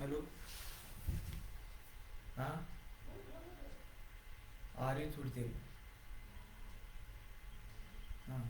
Hello. हाँ, आ रही है थोड़ी देर में। हाँ।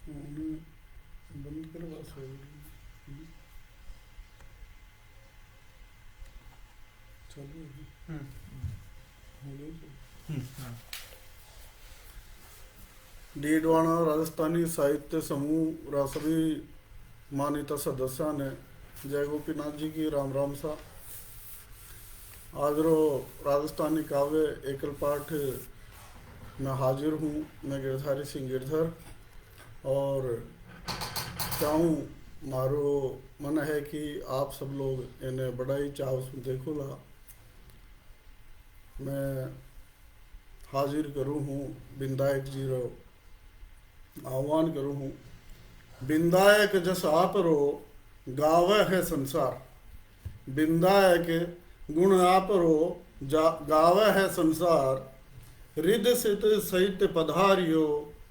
उन्हें बंद करवा सकते चालू है होने हाँ। डीडवाना राजस्थानी साहित्य समूह रासवी मान्यता सदस्य ने जय गोपीनाथ जी की राम राम सा आज रो राजस्थानी काव्य एकल पाठ में हाजिर हूँ। मैं गिरधारी सिंह गिरधर और चाहूँ मारो मन है कि आप सब लोग इन्हें बड़ा ही चाव से देखो ला। मैं हाजिर करूँ हूँ बिंदायक जी रो आह्वान करूँ हूँ। बिंदायक जस आप रो गावे है संसार। बिंदायक गुण आप रो गावे है संसार। रिद सित सहित पधारियो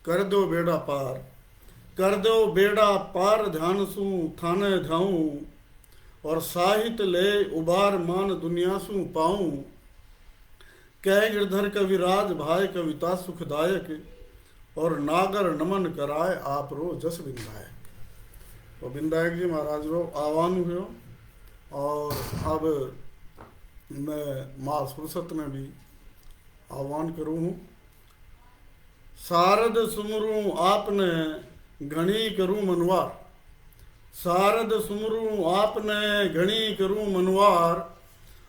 कर दो बेड़ा पार। कर दो बेड़ा पार ध्यान सू थाने धाऊं और साहित्य ले उबार मान दुनिया सू पाऊं। कह गिरधर कविराज भाई कविता सुखदायक और नागर नमन कराए आप रो जस बिंदायक। तो बिंदायक जी महाराज रो आह्वान हुए और अब मैं माँ फुर्सत में भी आह्वान करूँ हूँ। शारद सुमरू आपने घणी करूँ मनवार। शारद सुमरू आपने घणी करूँ मनवार।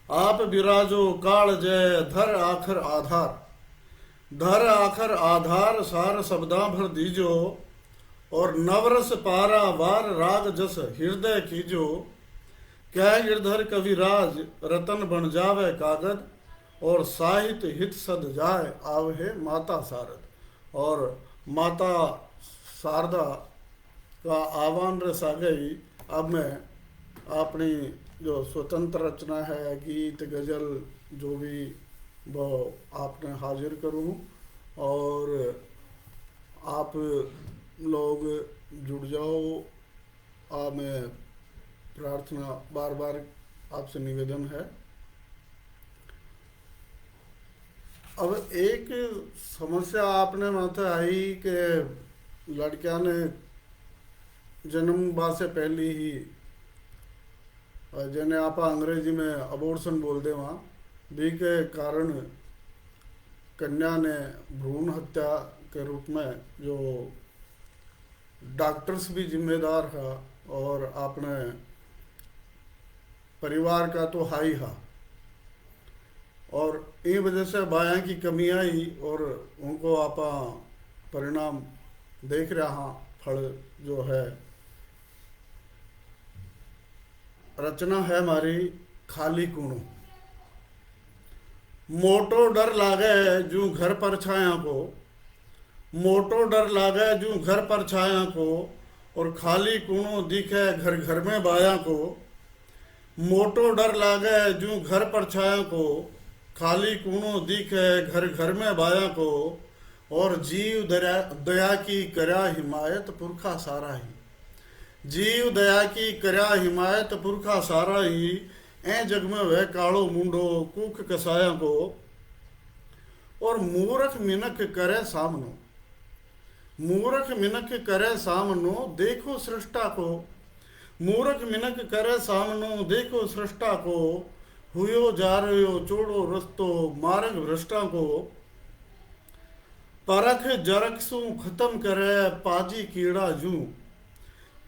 आप विराजो काल जय धर आखर आधार। धर आखर आधार सार शब्दा भर दीजो और नवरस पारा वार राग जस हृदय कीजो। क्या गिरधर कविराज रतन बन जावे कागद और साहित्य हित सद जाए आवहे माता शारद। और माता शारदा का आह्वान रसा गई। अब मैं अपनी जो स्वतंत्र रचना है गीत गज़ल जो भी वो आपने हाजिर करूँ और आप लोग जुड़ जाओ। मैं प्रार्थना बार बार आपसे निवेदन है। अब एक समस्या आपने माथे आई कि लड़कियां ने जन्म बा से पहले ही जिन्हें आप अंग्रेजी में अबॉर्शन बोलते वहाँ भी के कारण कन्या ने भ्रूण हत्या के रूप में जो डॉक्टर्स भी जिम्मेदार है और आपने परिवार का तो हाई हा और ये वजह से बाया की कमी आई और उनको आप परिणाम देख रहा हाँ फल जो है। रचना है हमारी खाली कूणों। मोटो डर लागे जू घर पर छाया को। मोटो डर लागे जू घर पर छाया को और खाली कूणों दिखे घर घर में बाया को। मोटो डर लागे जू घर पर छाया को खाली कूणों दिखे घर घर में बाया को और जीव दया की करया हिमायत पुरखा सारा ही। जीव दया की करया हिमायत पुरखा सारा ही ए जग में वह कालो मुंडो कुख कसाया को और मूर्ख मिनक करे सामनो। मूर्ख मिनक करे सामनो देखो सृष्टा को। मूर्ख मिनक करे सामनो देखो सृष्टा को हुयो जा रहो चोड़ो रस्तो मार्ग भ्रष्टा को। परख जरक सू खत्म करे पाजी कीड़ा जू।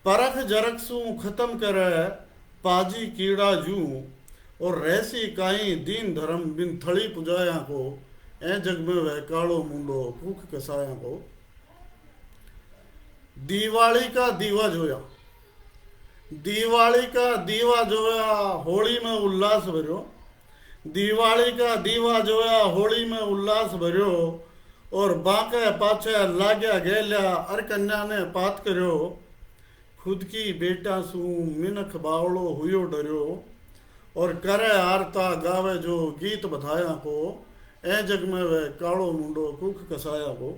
परख जरक सू खत्म करे पाजी कीड़ा जू और रहसी काई दीन धर्म बिन थड़ी पुजाया को। ऐ जग में वह कालो मुंडो कूख कसाया को। दिवाली का दीवा जोया, दिवाली का दीवा जोया होली में उल्लास भरियो, दिवाली का दीवा जोया होली में उल्लास भरियो। और बाके पाछे लाग्या गेल्या अर कन्या ने पात करियो, खुद की बेटा सू मिनख बावड़ो हुयो डरियो। और करे आरता गावे जो गीत बधाया को, ऐ जग में वह कालो मुंडो कुख कसाया को।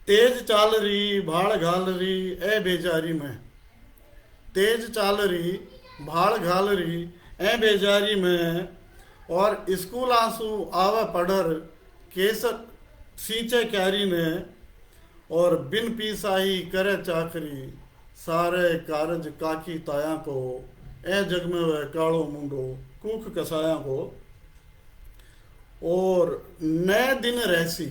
तेज चाल रही भाड़ घाल रही ऐ बेजारी में, तेज चाल रही भाड़ घाल रही ऐ बेजारी में। और स्कूल आंसू आवे पढ़र केसर सींचे क्यारी ने। और बिन पीसाही करे चाकरी सारे कारज काकी ताया को, ऐ जग में वह कालो मुंडो कूख कसाया को। और नए दिन रहसी,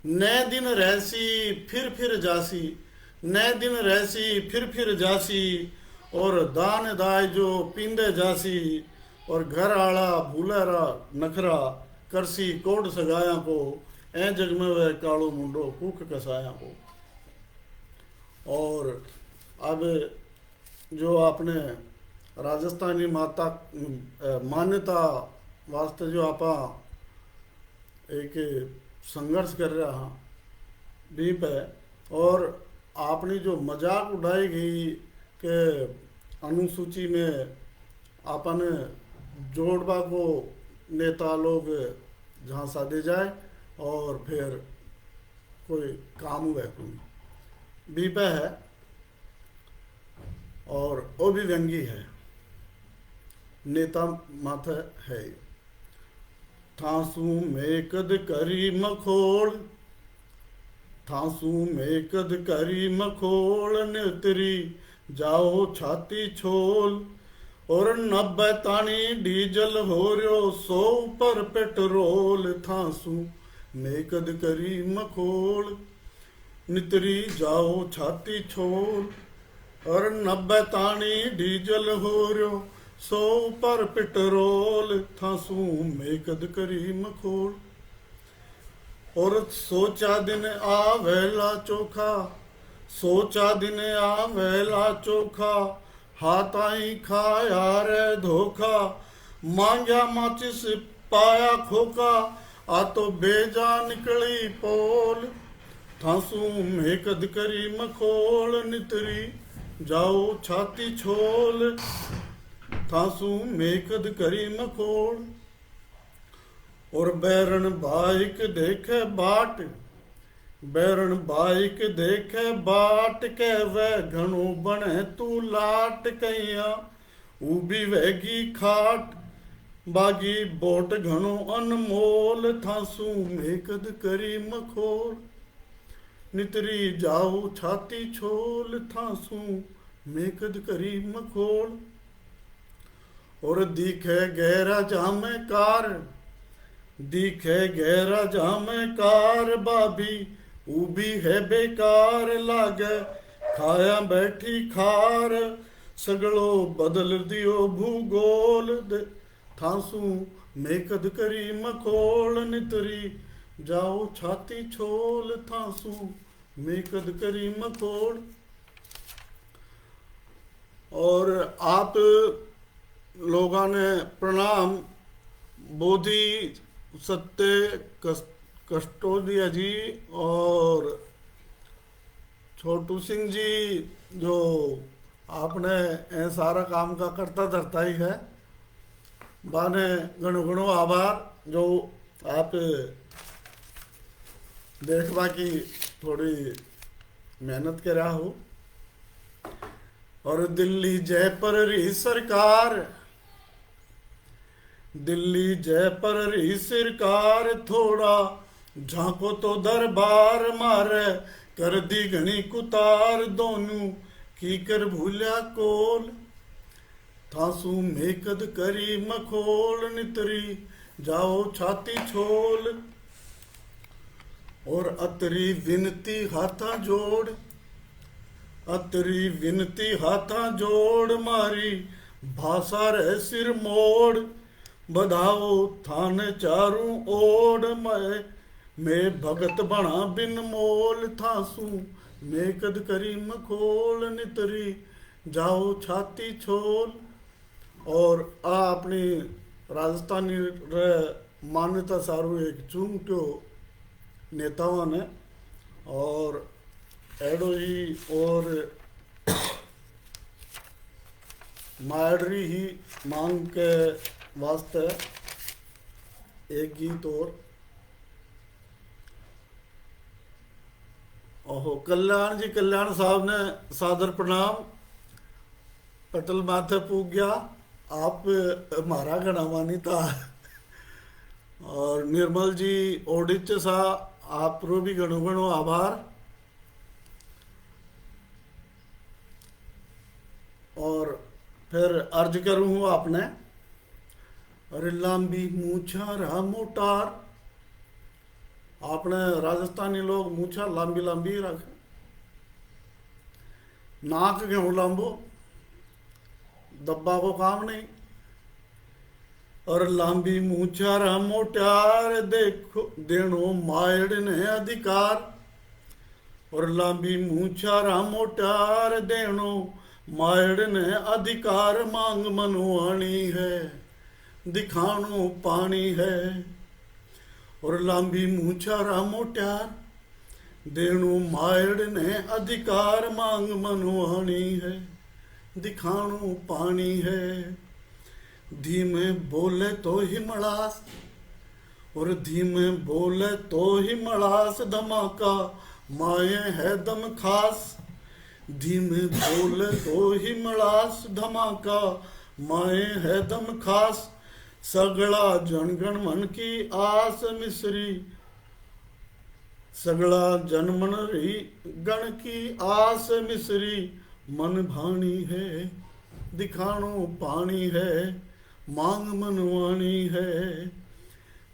नए दिन रहसी फिर जासी, नए दिन रहसी फिर जासी। और दान दाय जो पींदे जासी, और घर आला भूलेरा नखरा करसी कोड सगाया को, ऐ जग में वह कालो मुंडो कूख कसाया को। और अब जो आपने राजस्थानी माता मान्यता वास्ते जो आपा एक संघर्ष कर रहा हाँ भी पे। और आपने जो मजाक उड़ाई गई कि अनुसूची में आपने जोड़बा को नेता लोग जहाँ साधे जाए और फिर कोई काम हुआ कोई भी पे है। और वो भी व्यंगी है, नेता माथे है। ठांसू में कद करी मखोल, ठांसू में कद करी मखोल, नितरी जाओ छाती छोल। और 90 तानी डीजल हो रयो 100 पर पेट्रोल, थांसू में कद करी मखोल, नितरी जाओ छाती छोल। और 90 तानी डीजल हो रयो 100 पर पेट्रोल, थांसू में कद करी मखोल। और सोचा दिन आवेला चोखा, सोचा दिन आवेला चोखा, हाथाई खाया रे धोखा। मांग्या माचिस पाया खोखा, आ तो बेजा निकली पोल। थांसू में कद करी मखोल, नितरी जाओ छाती छोल। थांसू में कद करी मखोल। और बैरन बाइक देखे बाट, बैरन बाइक देखे बाट, के वह घणो बने तू लाट। कैया उबी वेगी खाट, बागी बोट घणो अनमोल। थांसू में कद करी मखोल, नितरी जाओ छाती छोल। थांसू में कद करी मखोल। और दिखे गहरा जामे कार, दिखे गहरा जामे कार, बाबी उबी है बेकार। लागे खाया बैठी खार, सगड़ो बदल दियो भूगोल। थांसू में कद करी मखोल, नितरी जाओ छाती छोल। थांसू में कद करी मखोल। और आप लोगों ने प्रणाम बोधि सत्य कस्टोदिया जी और छोटू सिंह जी, जो आपने ए सारा काम का करता धरता ही है। बाने घणो घणो आभार जो आप देखवा की थोड़ी मेहनत कर रहा हो। और दिल्ली जयपुर री सरकार, दिल्ली जयपुर री सरकार, थोड़ा झांको तो दरबार मारे, कर दी घनी कुतार। दोनों की कर भूल्या कोल, थांसू में कद करी मखोल। नितरी जाओ छाती छोल। और अतरी विनती हाथा जोड़, अतरी विनती हाथा जोड़, मारी भाषा रे सिर मोड़। बधाओ थान चारू ओर मैं भगत बना बिन मोल थासू मैं कद करी मखोल नितरी जाओ छाती छोल। और आ अपनी राजस्थानी रे मान्यता सारू एक चूंट्यो नेताओं ने और एडो ही और मायडरी ही मांग के वास्ते एक गीत और ओहो कल्याण जी कल्याण साहब ने सादर प्रणाम पटल माथे पूग गया आप हमारा घना मानी था। और निर्मल जी ओडिच सा आप रो भी घणो घणो आभार। और फिर अर्ज करूँ आपने अरे लांबी मूछा रहा मोटार आपने राजस्थानी लोग मूछा लांबी लांबी रख नाक गेहूं लांबो दब्बा को काम नहीं। और लांबी मूछा रहा मोटार देखो देनो मायड़ ने अधिकार। और लांबी मूछा रहा मोटार देनो मायड़ ने अधिकार मांग मनवाणी है दिखानो पानी है। और लांबी मूछा रहा मोटार देनो मायड़ ने अधिकार मांग मनवाणी है दिखानो पानी है। धीमे बोले तो ही मड़ास और धीमे बोले तो ही मड़ास धमाका माए है दम खास। धीमे बोले तो ही मड़ास धमाका माए है दम खास। सगड़ा जनगण मन की आस मिसरी सगड़ा जनमन री गण की आस मिसरी मन भानी है दिखानो पानी है मांग मनवानी है।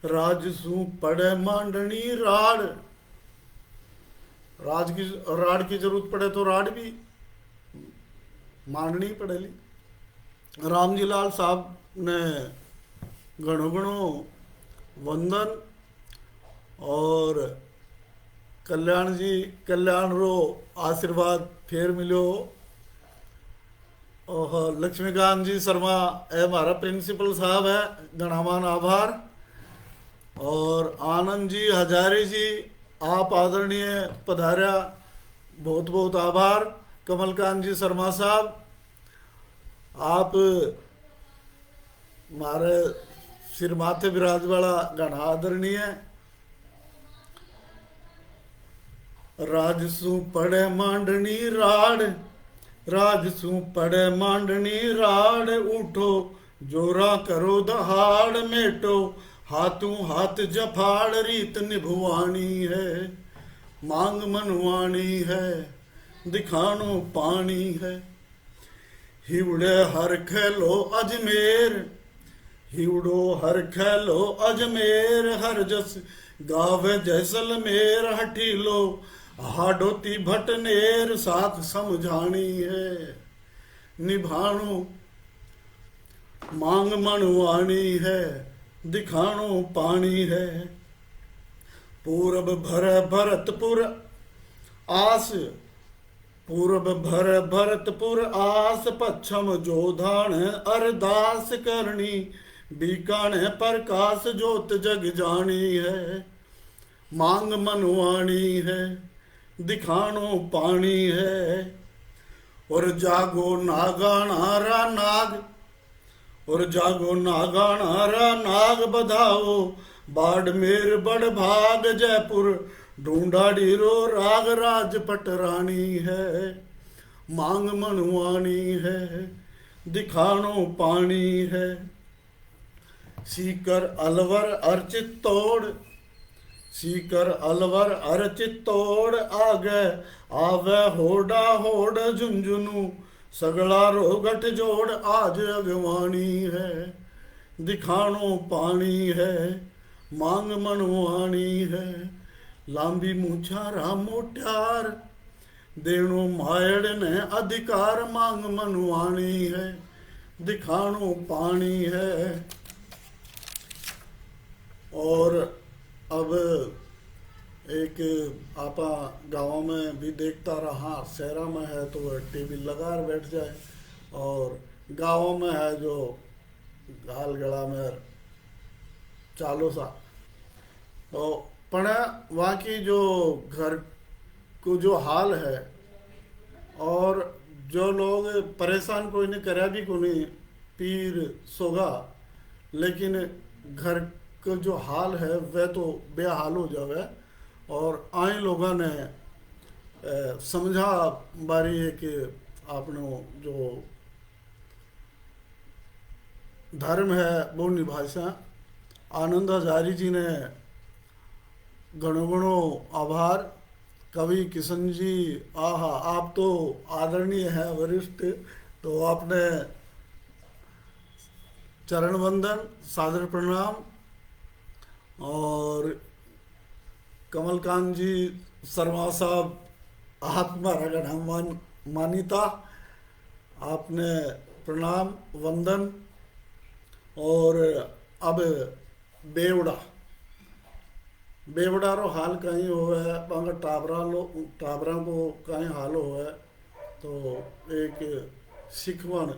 राजसू पड़े मांडनी राड़ राड़ की जरूरत पड़े तो राड़ भी मांडनी पड़ेली। राम जी लाल साहब ने घणो घणो वंदन। और कल्याण जी कल्याण रो आशीर्वाद फिर मिलो। और लक्ष्मीकांत जी शर्मा ए हमारा प्रिंसिपल साहब है घणामान आभार। और आनंद जी हजारी जी आप आदरणीय पधारा बहुत बहुत आभार। कमलकांत जी शर्मा साहब आप हमारे सिर माथे विराज वाला घना आदरणीय। राजसू पड़े मांडनी राड राजसू पड़े मांडनी राड उठो जोरा करो दहाड़ मेटो हाथों हाथ जफाड़ रीत निभुवानी है मांग मनवानी है दिखानो पानी है। हिवड़े हर खेलो अजमेर हिवड़ो हर खेलो अजमेर हर जस गावे जैसलमेर हठीलो हाडोती भटनेर साथ समझानी है निभानो मांग मनवानी है दिखानो पानी है। पूरब भर भरतपुर आस पूरब भर भरतपुर आस पच्छम जोधान अरदास करनी बीकाने प्रकाश जोत जग जानी है मांग मनवानी है दिखानो पानी है। और जागो नागानारा नाग और जागो नागानारा नाग बधाओ बाड़मेर बड़ भाग जयपुर ढूंढाड़ी रो राग राज पटरानी है मांग मनवानी है दिखानो पानी है। सीकर अलवर अर्चित तोड़ सीकर अलवर अर्चित तोड़ आगे आवे होड़ा होड़ झुंझुनू सगड़ा रोगट जोड़ आज अगवानी है दिखानो पानी है मांग मनवानी है। लांबी मूछा राम मोट्यार देणो मायड़ ने अधिकार मांग मनवानी है दिखानो पानी है। और अब एक आपा गाँव में भी देखता रहा, शहरा में है तो वह टीवी लगा बैठ जाए, और गाँव में है जो गाल गला में चालो सा। तो पण वहाँ की जो घर को जो हाल है, और जो लोग परेशान कोई नहीं करा भी को नहीं पीर सोगा, लेकिन घर का जो हाल है वह तो बेहाल हो जावे। और आए लोगों ने समझा बारी है कि आपनो जो धर्म है वो निभाषा। आनंद हजारी जी ने घणो घणो आभार। कवि किशन जी, आहा, आप तो आदरणीय हैं, वरिष्ठ, तो आपने चरण वंदन, सादर प्रणाम। और कमलकांत जी शर्मा साहब, आप हमारा गणा मानिता, आपने प्रणाम वंदन। और अब बेवड़ा रो हाल कहीं होवे, बांगा टाबरा को कहीं हाल होवे, तो एक सिखवन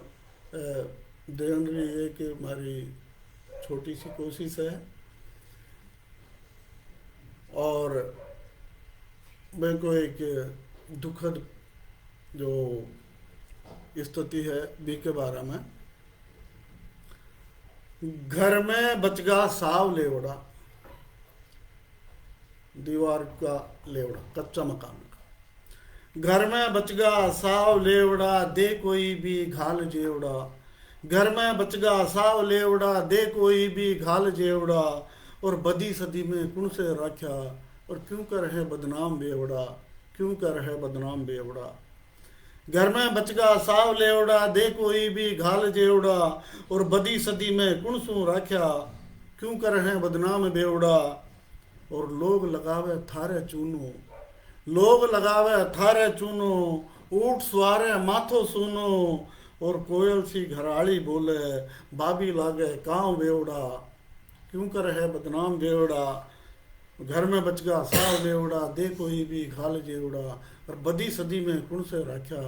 देन रही एक हमारी छोटी सी कोशिश है। और मैं को एक दुखद जो स्थिति है बी के बारे में। घर में बचगा साव लेवड़ा, दीवार का लेवड़ा, कच्चा मकान का। घर में बचगा साव लेवड़ा, दे कोई भी घाल जेवड़ा। घर में बचगा साव लेवड़ा, दे कोई भी घाल जेवड़ा। और बदी सदी में कुण से राख्या, और क्यों कर है बदनाम बेवड़ा, क्यों कर है बदनाम बेवड़ा। घर में बचगा साव लेवड़ा, दे कोई भी घाल जेवड़ा। और बदी सदी में कुण सू राख्या, क्यों कर है बदनाम बेवड़ा। और लोग लगावे थारे चूनो, लोग लगावे थारे चूनो। ऊट सवारे माथो सुनो, और कोयल सी घराड़ी बोले, बाबी लागे कांव बेवड़ा, क्यों कर है बदनाम बेवड़ा। घर में बचगा साव लेवड़ा, दे कोई भी घाल जेवड़ा। और बदी सदी में कुण से राख्या,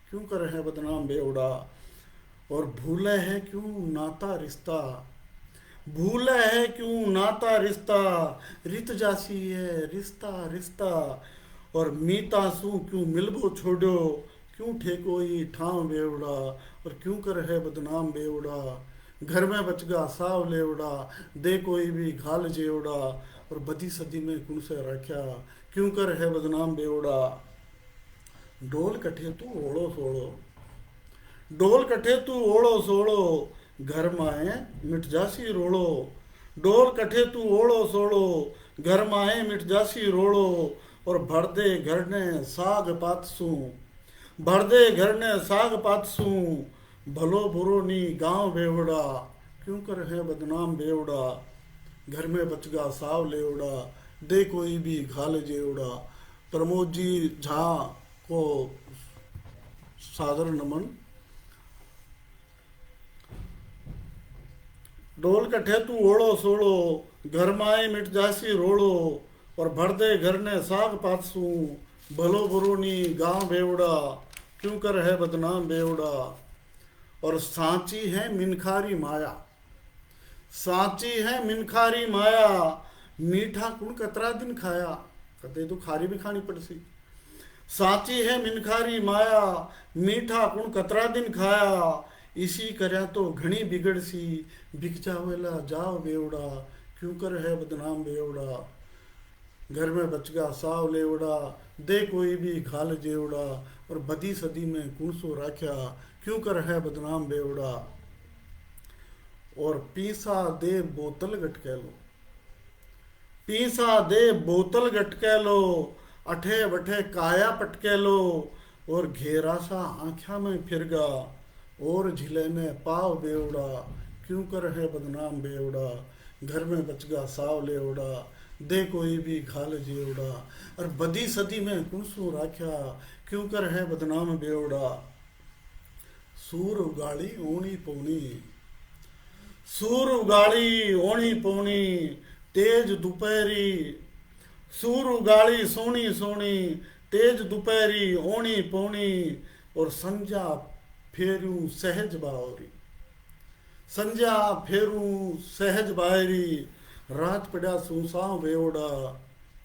क्यों कर है बदनाम बेवड़ा। और भूले है क्यों नाता रिश्ता, भूले है क्यों नाता रिश्ता। रित जासी है रिश्ता रिश्ता। और मीता सू क्यों मिलबो छोड़ो, क्यों ठेकोई ठाव बेवड़ा। और क्यों कर है बदनाम बेवड़ा। घर में बचगा साव लेवड़ा, दे कोई भी घाल जेवड़ा। और बदी सदी में कुण से रख्या, क्यों कर है बदनाम बेवड़ा। डोल कठे तू ओढ़ो सोड़ो, डोल कठे तू ओढ़ो सोड़ो। घर माए मिट जासी रोड़ो। डोल कठे तू ओढ़ो सोड़ो, घर माए मिट जासी रोड़ो। और भर दे घर ने साग पातसू, भर दे घर ने साग पातसू। भलो बुरो नी गांव बेवड़ा, क्यों कर है बदनाम बेवड़ा। घर में बचगा साव लेवड़ा, दे कोई भी घाल जेवड़ा। प्रमोद जी झा को सादर नमन। डोल कठे तू ओढ़ो सोड़ो, घर माए मिट जासी रोड़ो। और भर दे घर ने साग पातसू, भलो बुरो नी गांव बेवड़ा, क्यों कर है बदनाम बेवड़ा। और सांची है मिनखारी माया, सांची है मिनखारी माया। मीठा कुण कतरा दिन खाया, कदे तो खारी भी खानी पड़सी। सांची है मिनखारी माया, मीठा कुण कतरा दिन खाया। इसी करया तो घणी बिगड़सी, बिक जावेला जाओ बेवड़ा, क्यों कर है बदनाम बेवड़ा। घर में बचगा साव लेवड़ा, दे कोई भी घाल जेवड़ा। और बदी सदी में कुण सो राख्या, क्यों कर है बदनाम बेवड़ा। और पीसा दे बोतल गटके लो, पीसा दे बोतल गटके लो। अठे बठे काया पटके लो। और घेरा सा आँख्या में फिरगा, और झिले में पाव बेवड़ा, क्यों कर है बदनाम बेवड़ा। घर में बचगा साव लेवड़ा, दे कोई भी घाल जेवड़ा। और बदी सदी में कुणसू राख्या, क्यों कर है बदनाम बेवड़ा। सूर उगाड़ी ओणी पौनी, सूर उगाड़ी ओणी पौनी। तेज दोपहरी सूर उगाड़ी सोनी सोनी, तेज दोपहरी ओणी पोणी, और संजा फेरू सहज बावरी। संजा फेरू सहज बाहरी, रात पड़ा सूसां बेवड़ा,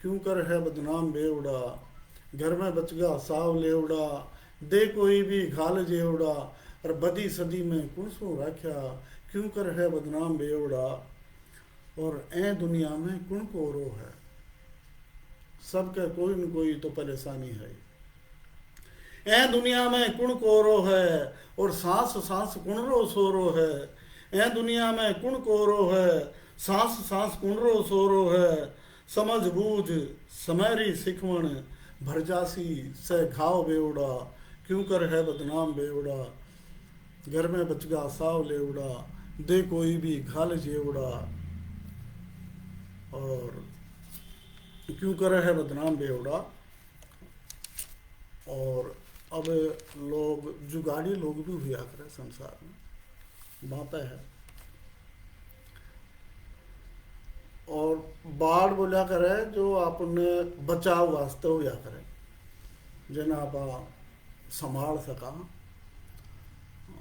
क्यों कर है बदनाम बेवड़ा, घर में बच गया साव लेवड़ा, दे कोई भी घाल जेवड़ा, और बदी सदी में कुणसो राख्या, क्यों कर है बदनाम बेवड़ा, और ए दुनिया में कुण को रो है, सबके कोई न कोई तो परेशानी है। ए दुनिया में कुण को रो है, और सांस सांस कुण रो सो रो है, ए दुनिया में कुण को रो है, सांस सांस कुण रो सो रो है, समझ बूझ समैरी सिखवण, भर जासी से घाव बेवड़ा, क्यों कर है बदनाम बेवड़ा, घर में बच गया साव लेवड़ा, दे कोई भी घाल जेवड़ा, और क्यों करे है बदनाम बेवड़ा। और अब लोग जुगाड़ी लोग भी हुआ करे संसार में, बातें है। और बाढ़ बोलिया करे जो आपने बचाव वास्ते हुआ करे, जिन्हें आप संभाल सका।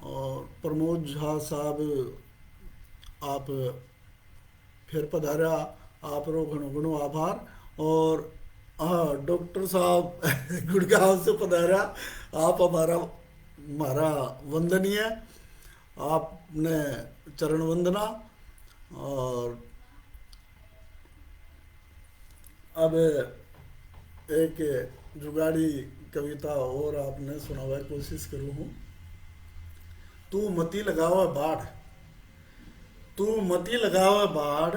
और प्रमोद झा साहब आप फिर पधारा, आप रो घणो घणो आभार। और हाँ, डॉक्टर साहब गुड़गांव से पधारा, आप हमारा वंदनीय, आपने चरण वंदना। और अब एक जुगाड़ी कविता और आपने सुनावा कोशिश करूँ हूँ। तू मती लगावे बाढ़, तू मती लगावे बाढ़,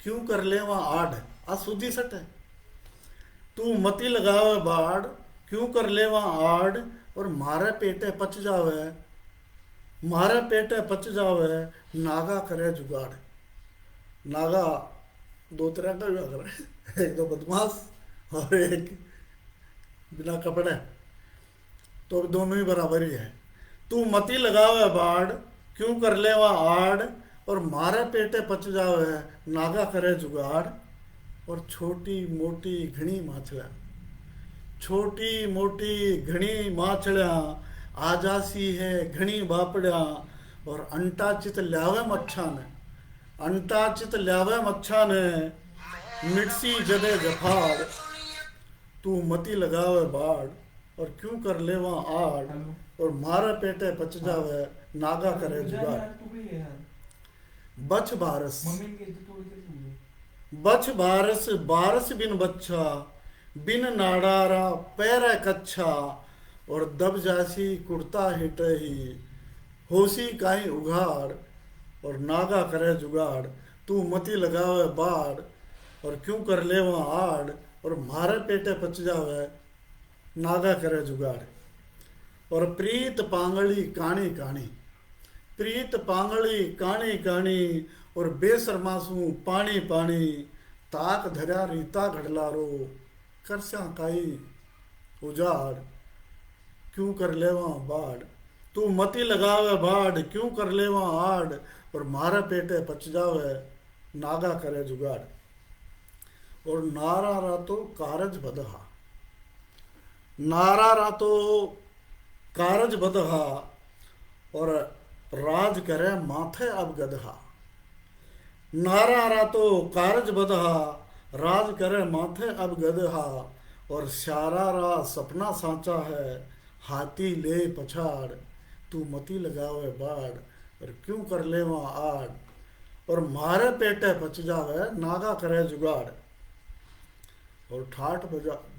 क्यों कर ले वहाँ आढ़, आ सुधी सट है। तू मती लगावे बाढ़, क्यों कर ले वहाँ आढ़, और मारे पेटे पच जावे, मारे पेटे पच जावे, नागा करे जुगाड़। नागा दो तरह का हुआ करे, एक तो बदमाश और एक बिना कपड़े, तो दोनों ही बराबर ही है। तू मती लगावे बाढ़, क्यों कर ले वहाँ आड़, और मारे पेटे पच जावे, नागा करे जुगाड़। और छोटी मोटी घनी माछड़ा, छोटी मोटी घनी माछड़ा, आ जासी है घनी बापड़ा, और अंटा चित ल्यावे मच्छा ने, अंटा चित ल्यावे मच्छा ने, मिटसी जदे जफाड़। तू मती लगावे बाढ़, और क्यों कर ले वहाँ आड़, और मारे पेटे पच जावे, नागा करे जुगाड़। बच बारस, बच बारस, बारस बिन बच्चा, बिन नाड़ारा पैर कच्छा, और दब जासी कुर्ता हिटही, होसी काई उघाड़, और नागा करे जुगाड़। तू मती लगावे बाढ़, और क्यों कर ले वहाँ आड़, और मारे पेटे पच जावे, नागा करे जुगाड़। और प्रीत पांगली काणी काणी, प्रीत पांगली काणी काणी, और बेसरमासू पानी पानी, ताक धरा रीता घड़लारो, करस्या काई उजाड़, क्यों कर लेवा बाढ़। तू मती लगावे बाढ़, क्यों कर लेवा आड़, और मारे पेटे पच जावे, नागा करे जुगाड़। और नारा रातो कारज बदहा, नारा रातो कारज बदहा, और राज करे माथे अब गदहा। नारा रातो कारज बदहा, राज करे माथे अब गदहा, और शारा रा सपना सांचा है, हाथी ले पछाड़। तू मती लगावे बाढ़, और क्यों कर ले वहाँ आड़, और मारे पेटे पच जावे, नागा करे जुगाड़। और ठाठ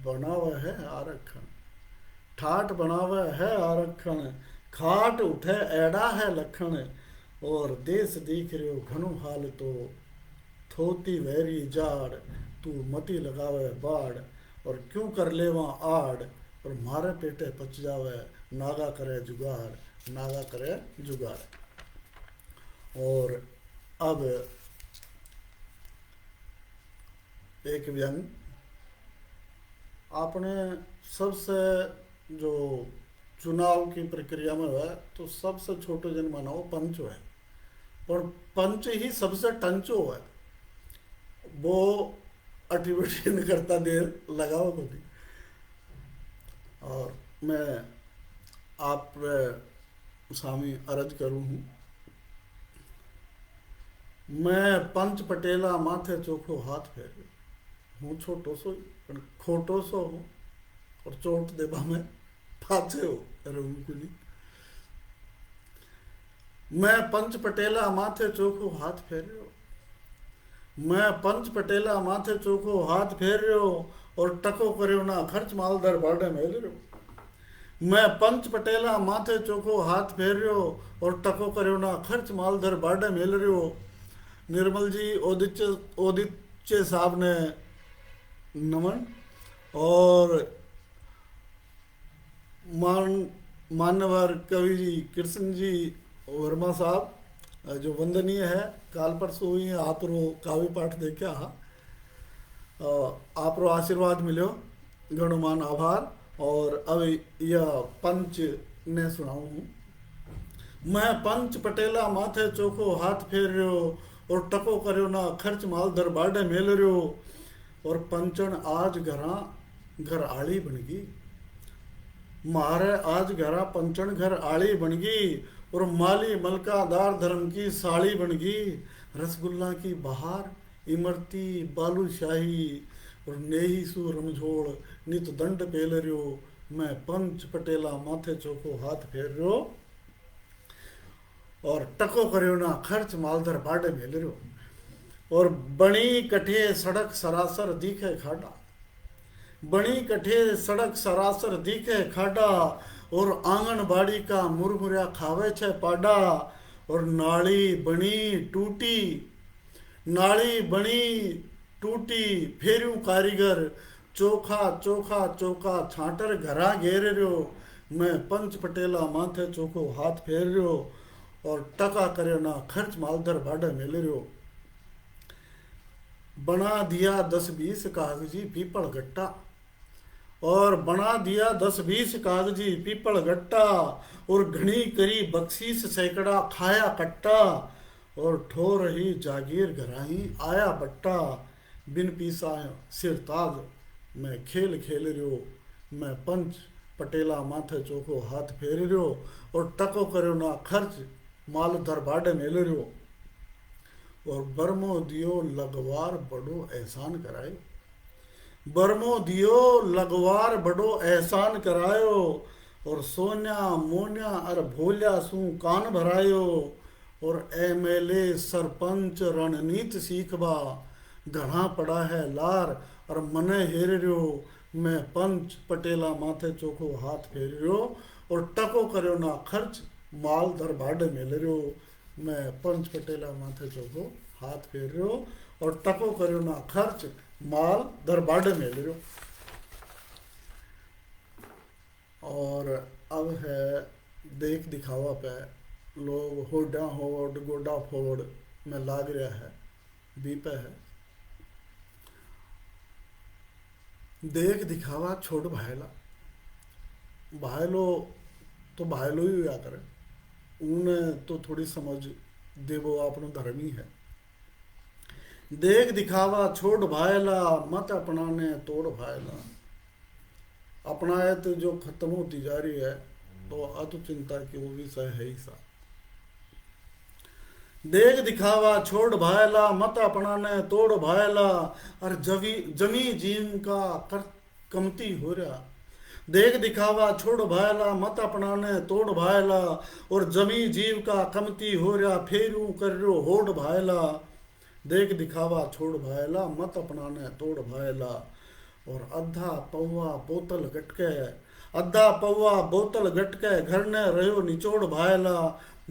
बनावे है आरक्षण, ठाठ बनावे है आरक्षण, खाट उठे एड़ा है लखन, और देश दीख रहे हो घणो हाल तो, थोती वैरी जाड़। तू मती लगावे बाढ़, और क्यों कर ले वहाँ आड़, और मारे पेटे पच जावे, नागा करे जुगाड़, नागा करे जुगाड़। और अब एक व्यंग, आपने सबसे जो चुनाव की प्रक्रिया में है, तो सबसे छोटो जन मानो पंच है, और पंच ही सबसे टंचो है। वो एक्टिविटी नहीं करता देर लगाओ को भी। और मैं आप स्वामी अर्ज करूँ हूँ, मैं पंच पटेला माथे चोखो हाथ फेर हूँ छोटो सो पण खोटो सो हूँ और चोट देबा में पाछे हो रहूं कुनी। मैं पंच पटेला माथे चोखो हाथ फेरियो, मैं पंच पटेला माथे चोखो हाथ फेरियो और टको करियो ना खर्च मालदार बाड़े मेल रहो। मैं पंच पटेला माथे चोखो हाथ फेरियो और टको करियो ना खर्च मालदार बाड़े मेल रहो। निर्मल जी ओदिच्य साहब ने नमन। और मान्यवर कवि जी कृष्ण जी वर्मा साहब जो वंदनीय है, काल परसों हुई है आप रो काव्य पाठ देखा हा, आप रो आशीर्वाद मिलो घणो मान आभार। और अब यह पंच ने सुनाऊं हूँ। मैं पंच पटेला माथे चोखो हाथ फेर रहो और टको करियो ना खर्च माल दर बाडे मेल रहो। और पंचन आज घर आली बन गई, मारे आज घरा पंचन घर आली बन गई। और माली मलकादार धर्म की साड़ी बन गई। रसगुल्ला की बहार इमरती बालूशाही और नेही सु रमझोड़ नित दंड पेल रहो। मैं पंच पटेला माथे चोखो हाथ फेर रहो और टको करियो ना खर्च मालधर बाडे मेल रहो। और बणी कठे सड़क सरासर दिखे खाडा, बणी कठे सड़क सरासर दिखे खाडा। और आंगनबाड़ी का मुरमुरिया खावे छे पाडा। और नाली बनी टूटी फेरू कारीगर चोखा चोखा चोखा छाटर घरा घेर रहो। मैं पंच पटेला माथे चोखो हाथ फेर रहो और टका करे ना खर्च मालधर बाडे मेल रहो। बना दिया 10-20 कागजी पीपल गट्टा, और बना दिया 10-20 कागजी पीपल गट्टा। और घनी करी बख्शीस सैकड़ा खाया कट्टा। और ठो रही जागीर घराही आया बट्टा। बिन पीसा सिरताज मैं खेल रहो। मैं पंच पटेला माथे चोखो हाथ फेर रहो और टको करो ना खर्च माल धर बाडे मेल रहो। और बरमो दियो लगवार बड़ो एहसान करायो, बरमो दियो लगवार बड़ो एहसान करायो। और सोन्या मोन्या अर भोल्या सू कान भरायो। और एमएलए सरपंच रणनीति सीखबा घना पड़ा है लार और मने हेर रहो। मैं पंच पटेला माथे चोखो हाथ फेर रहो और टको करो ना खर्च माल धर बाडे मेल रहो। मैं पंच पटेला माथे चोखो हाथ फेर रहो और टको करो ना खर्च माल दर बाडे मेल रहो। और अब है देख दिखावा पे लोग होडा होड़ गोडा फोड़ में लाग रहा है, बीपे है। देख दिखावा छोड़ भायला, भायलो तो भायलो ही हुआ करे, उन्हें तो थोड़ी समझ देवो आपनो धर्मी है। देख दिखावा छोड़ भायला मत अपनाने तोड़ भायला। अपनाए तो जो खत्म होती जा रही है तो अतु चिंता की वो विषय है ही सा। देख दिखावा छोड़ भायला मत अपनाने तोड़ भायला। और जमी जीव का कमती हो रहा। देख दिखावा छोड़ भायला मत अपनाने तोड़ भायला। और जमी जीव का कमती हो रहा फेरू कर रो होड़ भायला। देख दिखावा छोड़ भायला मत अपनाने तोड़ भायला। और अद्धा पौवा बोतल गटके घर ने रहो निचोड़ भायला।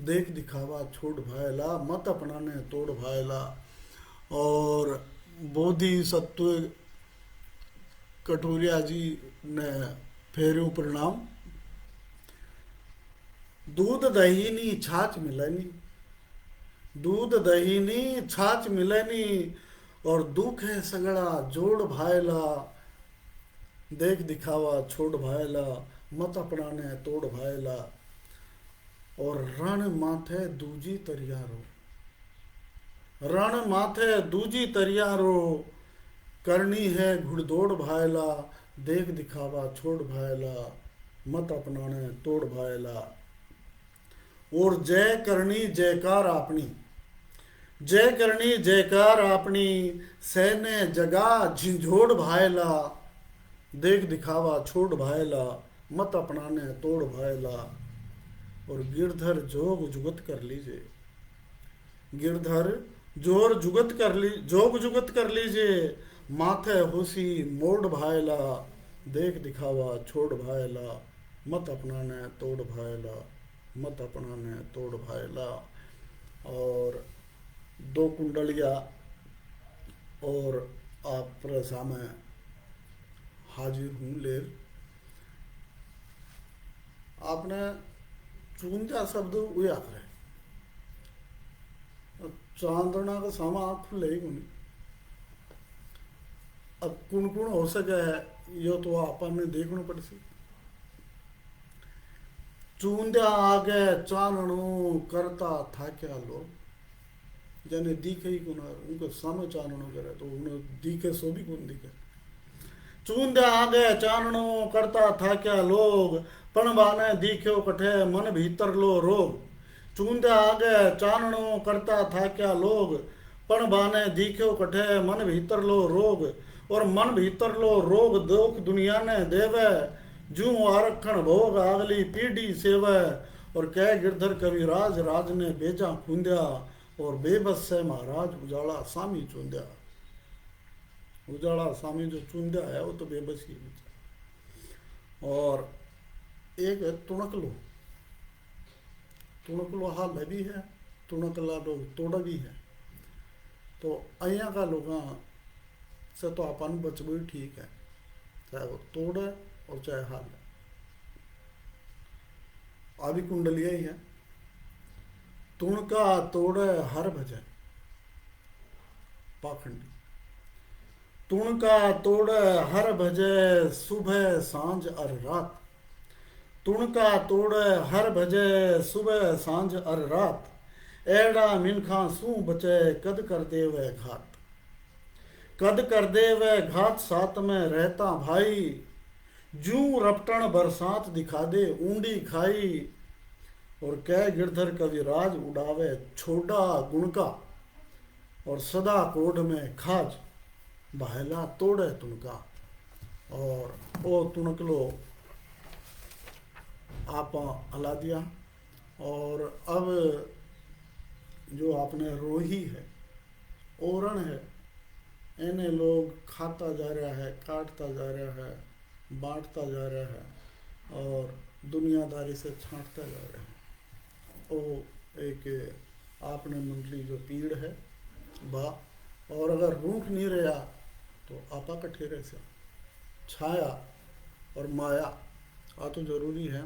देख दिखावा छोड़ भायला मत अपनाने तोड़ भायला। और बोधि सत्व कटोरिया जी ने फेरू प्रणाम। दूध दही नी छाछ मिलनी, दूध दही नी छाछ मिलनी। और दुख है सगड़ा जोड़ भायला। देख दिखावा छोड़ भायला मत अपनाने तोड़ भायला। और रण माथे दूजी तरियारो, रण माथे दूजी तरियारो, करनी है घुड़दौड़ भायला, देख दिखावा छोड़ भायला, मत अपनाने तोड़ भायला। और जय करनी जयकार आपनी, जय करनी जयकार आपनी, सैन्य जगा झिंझोड़ भायला, देख दिखावा छोड़ भायला, मत अपनाने तोड़ भायला। और गिरधर जोग जुगत कर लीजिए, गिरधर जोर जुगत कर ली, जोग जुगत कर लीजिए, माथे होशी मोड़ भायला, देख दिखावा छोड़ भायला, मत अपनाने तोड़ भायला, मत अपनाने तोड़ भायला। और दो कुंडलियाँ और आप पर सामने हाजिर हूँ लेर। आपने चूंजा शब्द उया करे, चांदना का सामा आप ले गुनी। अब कुण कुण हो सके है यो तो आपन ने देखना पड़ सी। चूंद्या आगे चानणो करता था क्या लोग, जने दिखे ही कुन उनको सामने चानणो करे तो उन्हें दिखे सो भी कुन दिखे। चूंद्या आगे चानणो करता था क्या लोग, पण बाने दिख्यो कठे मन भीतर लो रोग। चूंद्या आगे चानणो करता था क्या लोग, पण बाने दिख्यो कठे मन भीतर लो रोग। और मन भीतर लो रोग दुख दुनिया ने देवे, जू आरक्षण भोग अगली पीढ़ी सेवे। और कह गिरधर कविराज राज ने बेजा खूंद्या, और बेबस से महाराज उजाला सामी चूंद्या। उजाला सामी जो चूंद्या है वो तो बेबस ही है। और एक है तुणकलो, तुणकलो हाल भी है, तुणकला लोग तोड़ा भी है। तो अहिया का लोग से तो अपन बचबो ही ठीक है, चाहे वो तोड़े और चाहे हाल है। आदि कुंडलिया ही है। तुणका तोड़े हर भजन पाखंडी, तुणका तोड़े हर भजे सुबह सांझ और रात। तुणका तोड़े हर भजे सुबह सांझ और रात, एड़ा मिनखा सू बचे कद कर दे वह घात। कद कर दे वह घात साथ में रहता भाई, जू रपटन बरसात दिखा दे ऊंडी खाई। और कह गिरधर कविराज उड़ावे छोड़ा गुणका, और सदा कोड में खाज बहला तोड़े तुणका। और ओ तुणकलो आप हला दिया। और अब जो आपने रोही है, ओरण है, इन्हें लोग खाता जा रहा है, काटता जा रहा है, बांटता जा रहा है और दुनियादारी से छांटता जा रहा है। वो एक आपने मंडली जो पीड़ है बा, और अगर रूख नहीं रहा तो आपा कठेरे से छाया और माया आ तो जरूरी है।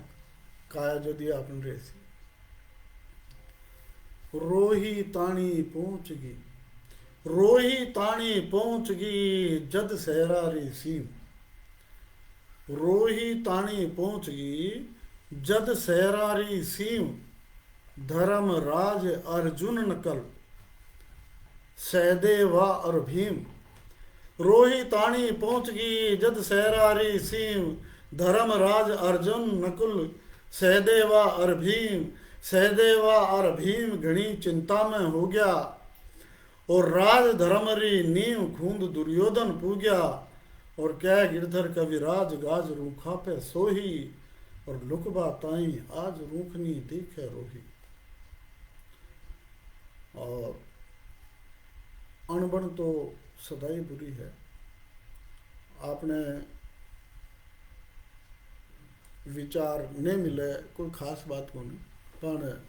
काया यदि आपन रेसी रोही ताणी पहुंचगी, रोही ताणी पहुंचगी जद सहरारी सीम। रोही ताणी पहुंचगी जद सहरारी सीम, धर्म राज अर्जुन नकल सहदेवा और भीम। रोही ताणी पहुंचगी जद सहरारी सीम, धर्म राज अर्जुन नकुल सहदेवा और भीम। सहदेवा और भीम घनी चिंता में हो गया, और राज धर्मरी नीम खूंद दुर्योधन पूग्या। और क्या गिरधर कविराज गाज रूखा पे सोही, और लुकबा ताई आज रूखनी देखे रोही। और अनबन तो सदाई बुरी है। आपने विचार नहीं मिले कोई खास बात को नहीं, पर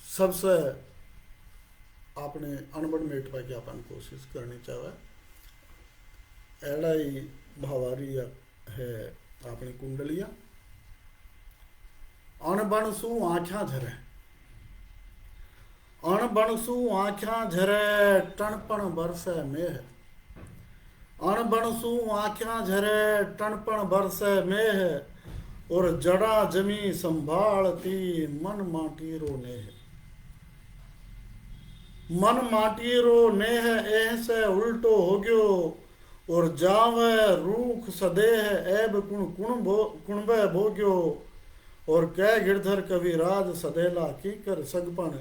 सबसे आपने अनबन मेटवा की अपन कोशिश करनी चाहिए। एड़ा ही भावारी है अपनी कुंडलिया। अनबन सु आँखा झरे, अनबन सु आँखा झरे टणपण बरसे मेह। अनबन सु आँखा झरे टणपण बरसे मेह, और जड़ा जमी संभालती मन माटी रो नेह। मन माटीरो नेह एह से उल्टो हो गयो और जावे रूख सदेह ऐब कुणबे भोग्यो और कह गिरधर कविराज सदेला की कर सगपन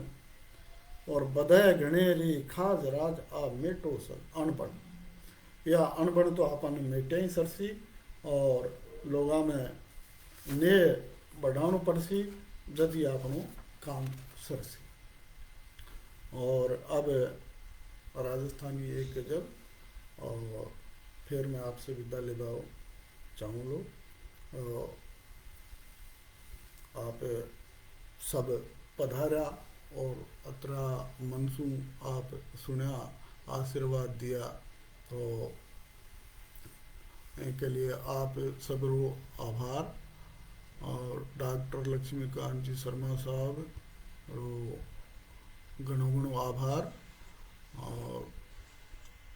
और बधय घणेरी खाज राज आ मेटो सग अनपढ़ या अनपढ़ तो अपन मेटे ही सरसी और लोगा में ने बढ़ानो पड़सी जदि आपनो काम सरसी। और अब राजस्थानी एक गजल और फिर मैं आपसे विदा लेगा चाहूँ लो। आप सब पधारा और अतरा मनसू आप सुना आशीर्वाद दिया तो इनके लिए आप सबरो आभार। और डॉक्टर लक्ष्मीकांत जी शर्मा साहब रो घणो घणो आभार। और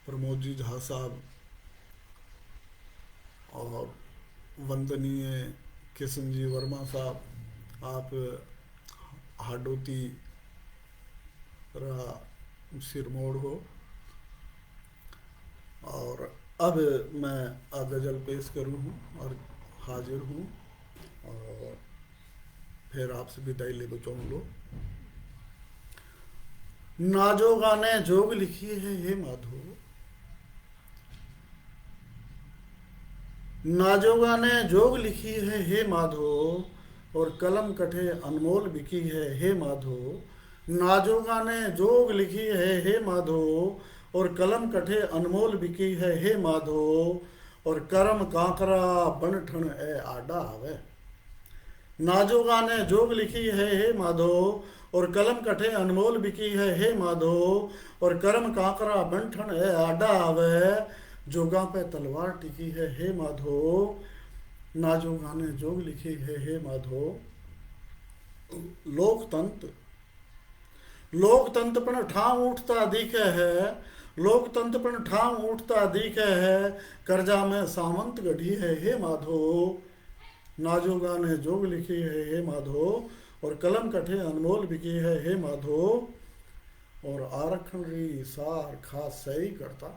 प्रमोद जी झा साहब और वंदनीय किशन जी वर्मा साहब आप हाडोती रा सिरमौर हो। और अब मैं आ गज़ल पेश करूँ हूँ और हाजिर हूँ और फिर आपसे विदाई ले बचाऊँ लो। नाजोगा ने जोग लिखी है हे माधो, नाजोगा ने जोग लिखी है हे माधो और कलम कठे अनमोल बिकी है हे माधो। नाजोगा ने जोग लिखी है हे माधो और कलम कठे अनमोल बिकी है हे माधो और करम कांकरा बन ठण ए आडा आवे। नाजोगा ने जोग लिखी है हे माधो और कलम कठे अनमोल बिकी है हे माधो और करम कांकरा बन ठण ए आडा आवे। जोगा पे तलवार टिकी है हे माधो, नाजोगा ने जोग लिखी है हे माधो। लोकतंत्र पण ठाव उठता दिखे है, लोकतंत्र पण ठाव उठता दिखे है, कर्जा में सामंत गढ़ी है हे माधो। नाजोगा ने जोग लिखी है हे माधो और कलम कठे अनमोल बिकी है हे माधो। और आरक्षण री सार खास सही करता,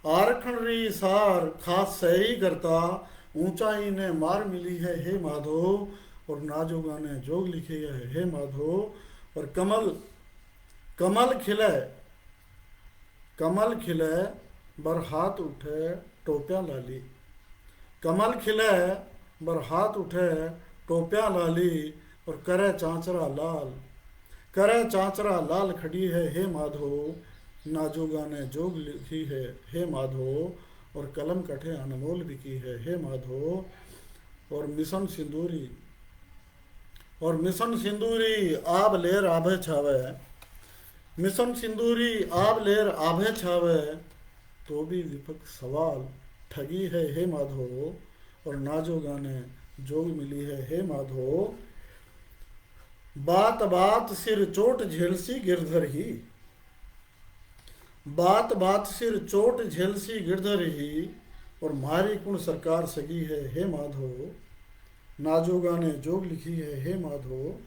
आरक्षण री सार खास सही करता, ऊंचाई ने मार मिली है हे माधो और नाजोगा ने जोग लिखी है हे माधो। और कमल खिले बर हाथ उठे टोपिया लाली, कमल खिले बर हाथ उठे टोपिया लाली और करे चांचरा लाल खड़ी है हे माधो। नाजोगा ने जोग लिखी है हे माधो और कलम कठे अनमोल बिकी है हे माधो। और मिशन सिंदूरी आब लेर आभे छावे, मिशन सिंदूरी आब लेर आभे छावे तो भी विपक्ष सवाल ठगी है हे माधो और नाजोगा ने जोग मिली है हे माधो। बात बात सिर चोट झेलसी गिरधर ही, बात बात सिर चोट झेलसी गिरधर ही और मारी कुण सरकार सगी है हे माधो। नाजोगा ने जोग लिखी है हे माधो।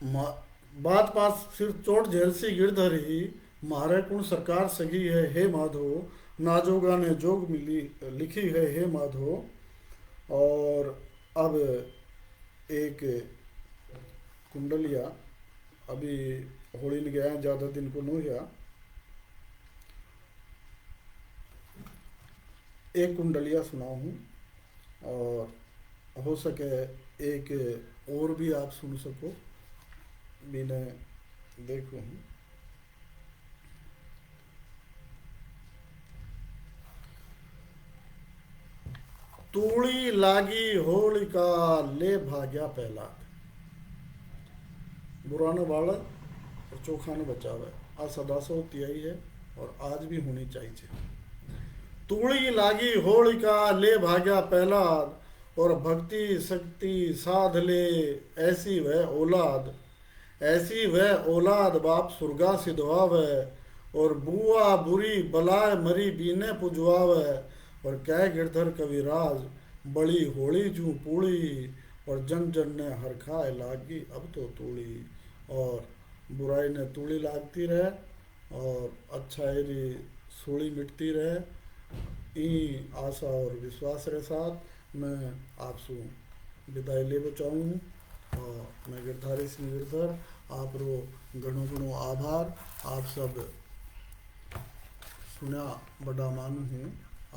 बात बात सिर चोट झेलसी गिरधर ही मारे कुण सरकार सगी है हे माधो। नाजोगा ने जोग लिखी है हे माधो। और अब एक कुंडलिया अभी होली ने गया ज़्यादा दिन को नहीं गया, एक कुंडलिया सुनाऊँ और हो सके एक और भी आप सुन सको भी ने देखूँ। तूड़ी लागी होलिका ले भाग्या पहला, बुरा न बालक और चोखा न बचावे। आज सदा से होती आई है और आज भी होनी चाहिए। तूड़ी लागी होलिका ले भाग्या पहला और भक्ति शक्ति साध ले ऐसी वह औलाद, ऐसी वह औलाद बाप सुरगा सिधवावे और बुआ बुरी बलाय मरी बीने पुजवावे और कह गिरधर कविराज बड़ी होली जू पूड़ी और जन जन ने हर खाए लागी अब तो तूड़ी। और बुराई ने तूड़ी लागती रहे और अच्छाई री सूली मिटती रहे। ई आशा और विश्वास के साथ मैं आपसे विदाई ले बचाऊँ। और मैं गिरधारी सिंह गिरधर आप रो घणो घणो आभार। आप सब सुना बड़ा मानू हूँ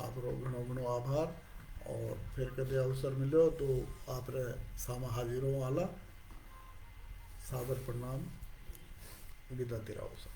आप रो घणो घणो आभार। और फिर कदे अवसर मिलो तो आप रे सामा हाजिरों वाला सादर प्रणाम विदा तेरा अवसर।